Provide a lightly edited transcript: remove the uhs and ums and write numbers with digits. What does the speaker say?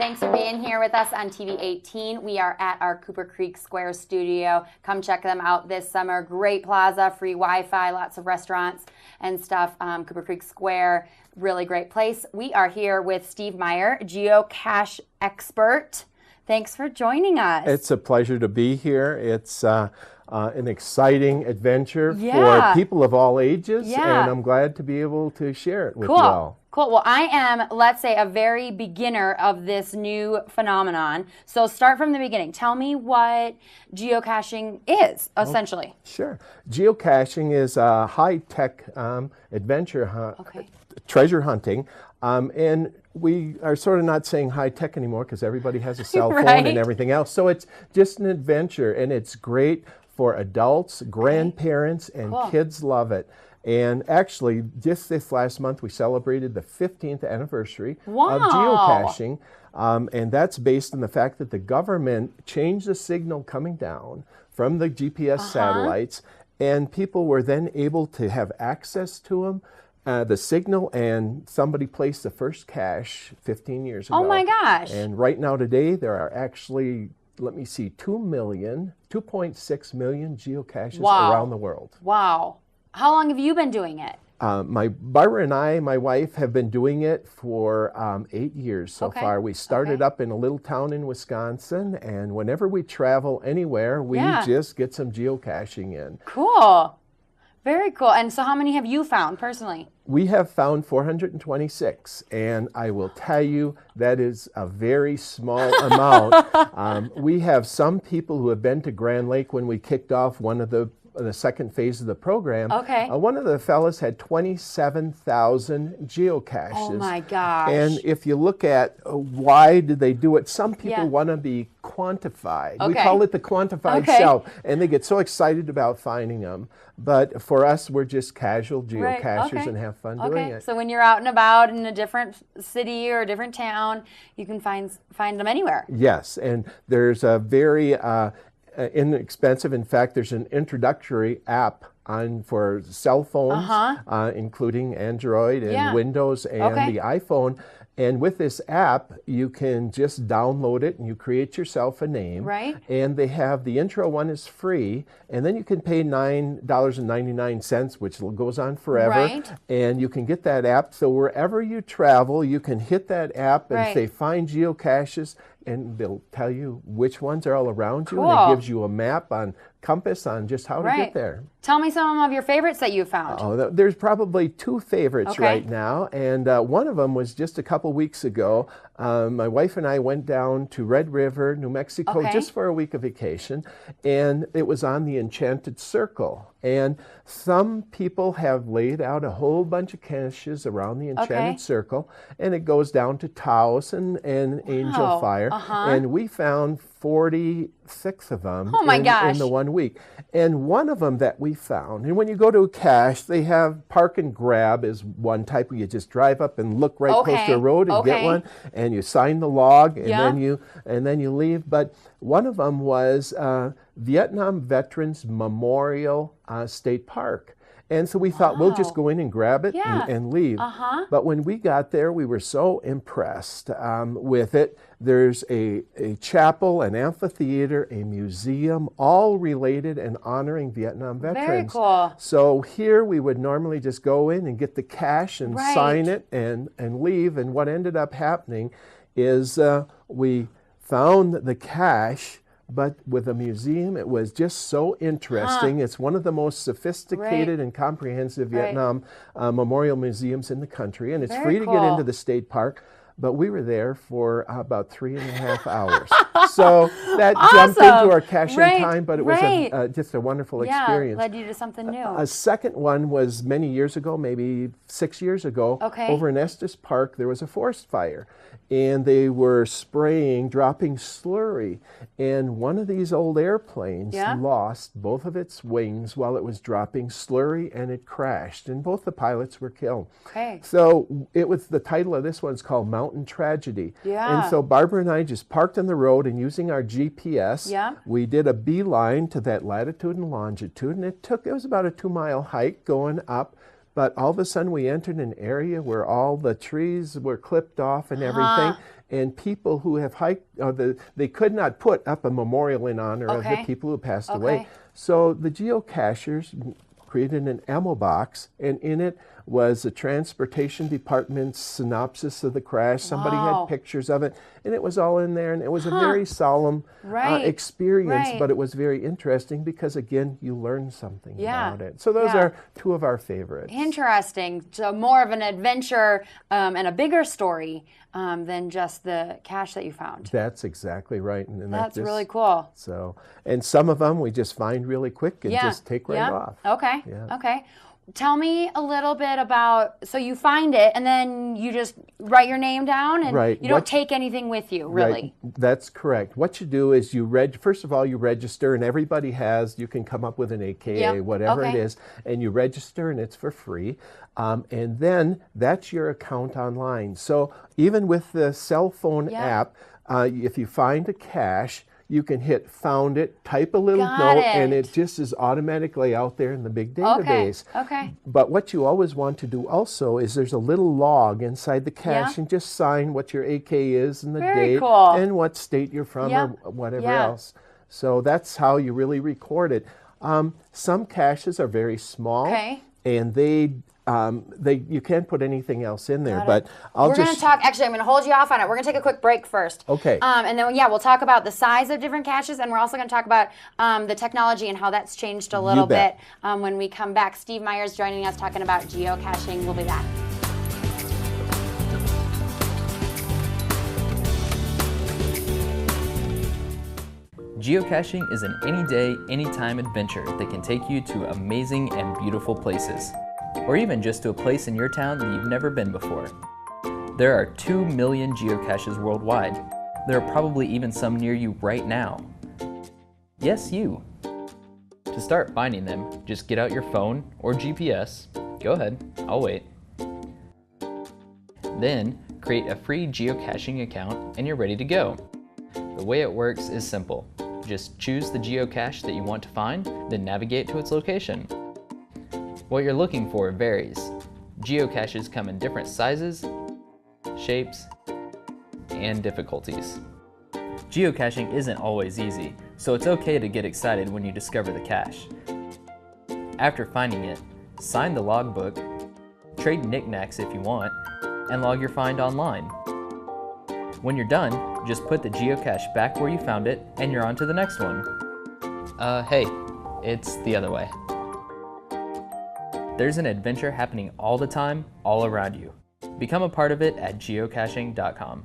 Thanks for being here with us on TV 18. We are at our Cooper Creek Square studio. Come check them out this summer. Great plaza, free Wi-Fi, lots of restaurants and stuff. Cooper Creek Square, really great place. We are here with Steve Meyer, geocache expert. Thanks for joining us. It's a pleasure to be here. It's an exciting adventure for people of all ages, and I'm glad to be able to share it with you all. Cool. Well, I am, let's say, a very beginner of this new phenomenon. So start from the beginning. Tell me what geocaching is, essentially. Sure. Geocaching is a high-tech adventure treasure hunting. And we are sort of not saying high-tech anymore because everybody has a cell phone and everything else. So it's just an adventure, and it's great for adults, grandparents, and kids love it. And actually, just this last month, we celebrated the 15th anniversary of geocaching. And that's based on the fact that the government changed the signal coming down from the GPS satellites, and people were then able to have access to them. The signal, and somebody placed the first cache 15 years ago. Oh my gosh. And right now today there are actually, let me see, 2.6 million geocaches around the world. Wow. How long have you been doing it? Barbara and I, my wife, have been doing it for 8 years so far. We started up in a little town in Wisconsin, and whenever we travel anywhere, we just get some geocaching in. Cool. Very cool. And so how many have you found personally? We have found 426, and I will tell you that is a very small amount. We have some people who have been to Grand Lake when we kicked off one of the second phase of the program. One of the fellas had 27,000 geocaches. Oh my gosh. And if you look at why did they do it, some people want to be quantified. We call it the quantified self, and they get so excited about finding them. But for us, we're just casual geocachers and have fun doing it. So when you're out and about in a different city or a different town, you can find them anywhere. Yes, and there's a very inexpensive. In fact, there's an introductory app for cell phones, including Android and Windows and the iPhone. And with this app, you can just download it and you create yourself a name. And they have, the intro one is free, and then you can pay $9.99, which goes on forever. And you can get that app. So wherever you travel, you can hit that app and say, find geocaches, and they'll tell you which ones are all around you. And it gives you a map on compass on just how to get there. Tell me some of your favorites that you found. Oh, there's probably two favorites right now, and one of them was just a couple weeks ago. My wife and I went down to Red River, New Mexico, just for a week of vacation, and it was on the Enchanted Circle. And some people have laid out a whole bunch of caches around the Enchanted Circle, and it goes down to Taos and Angel Fire, and we found 46 of them in the 1 week. And one of them that we found, and when you go to a cache, they have park and grab is one type where you just drive up and look right close to the road and get one, and you sign the log, and then you leave. But one of them was Vietnam Veterans Memorial State Park. And so we thought, we'll just go in and grab it and leave. But when we got there, we were so impressed with it. There's a chapel, an amphitheater, a museum, all related and honoring Vietnam veterans. Very cool. So here we would normally just go in and get the cache and sign it and leave. And what ended up happening is we found the cache, but with a museum, it was just so interesting. It's one of the most sophisticated and comprehensive Vietnam memorial museums in the country, and it's free to get into the state park. But we were there for about 3.5 hours. So that jumped into our caching time, but it was just a wonderful experience. Led you to something new. A second one was many years ago, maybe 6 years ago, over in Estes Park, there was a forest fire. And they were dropping slurry. And one of these old airplanes lost both of its wings while it was dropping slurry, and it crashed. And both the pilots were killed. So it was, the title of this one's called Mountain Tragedy. And so Barbara and I just parked on the road, and using our GPS, we did a beeline to that latitude and longitude. And it was about a 2-mile hike going up but all of a sudden we entered an area where all the trees were clipped off and everything. And people who have hiked, they could not put up a memorial in honor of the people who passed away. So the geocachers created an ammo box, and in it was the transportation department's synopsis of the crash. Somebody had pictures of it, and it was all in there, and it was a very solemn experience, but it was very interesting because, again, you learned something about it. So those are two of our favorites. Interesting. So more of an adventure and a bigger story than just the cache that you found. That's exactly right. And that's really cool. So, and some of them we just find really quick and just take right off. Okay. Okay. Tell me a little bit about, so you find it and then you just write your name down and you don't take anything with you, really. That's correct. What you do is first of all, you register, and everybody you can come up with an AKA, whatever it is, and you register, and it's for free. And then that's your account online. So even with the cell phone app, if you find a cache, you can hit found it, type a little note, and it just is automatically out there in the big database. Okay. But what you always want to do also is there's a little log inside the cache, and just sign what your AK is and the date and what state you're from or whatever else. So that's how you really record it. Some caches are very small, and you can't put anything else in there. But we're going to talk. Actually, I'm going to hold you off on it. We're going to take a quick break first. Okay. And then we'll talk about the size of different caches, and we're also going to talk about the technology and how that's changed a little bit when we come back. Steve Meyer is joining us talking about geocaching. We'll be back. Geocaching is an any-day, anytime adventure that can take you to amazing and beautiful places, or even just to a place in your town that you've never been before. There are 2 million geocaches worldwide. There are probably even some near you right now. Yes, you. To start finding them, just get out your phone or GPS. Go ahead, I'll wait. Then, create a free geocaching account and you're ready to go. The way it works is simple. Just choose the geocache that you want to find, then navigate to its location. What you're looking for varies. Geocaches come in different sizes, shapes, and difficulties. Geocaching isn't always easy, so it's okay to get excited when you discover the cache. After finding it, sign the logbook, trade knickknacks if you want, and log your find online. When you're done, just put the geocache back where you found it, and you're on to the next one. Hey, it's the other way. There's an adventure happening all the time, all around you. Become a part of it at geocaching.com.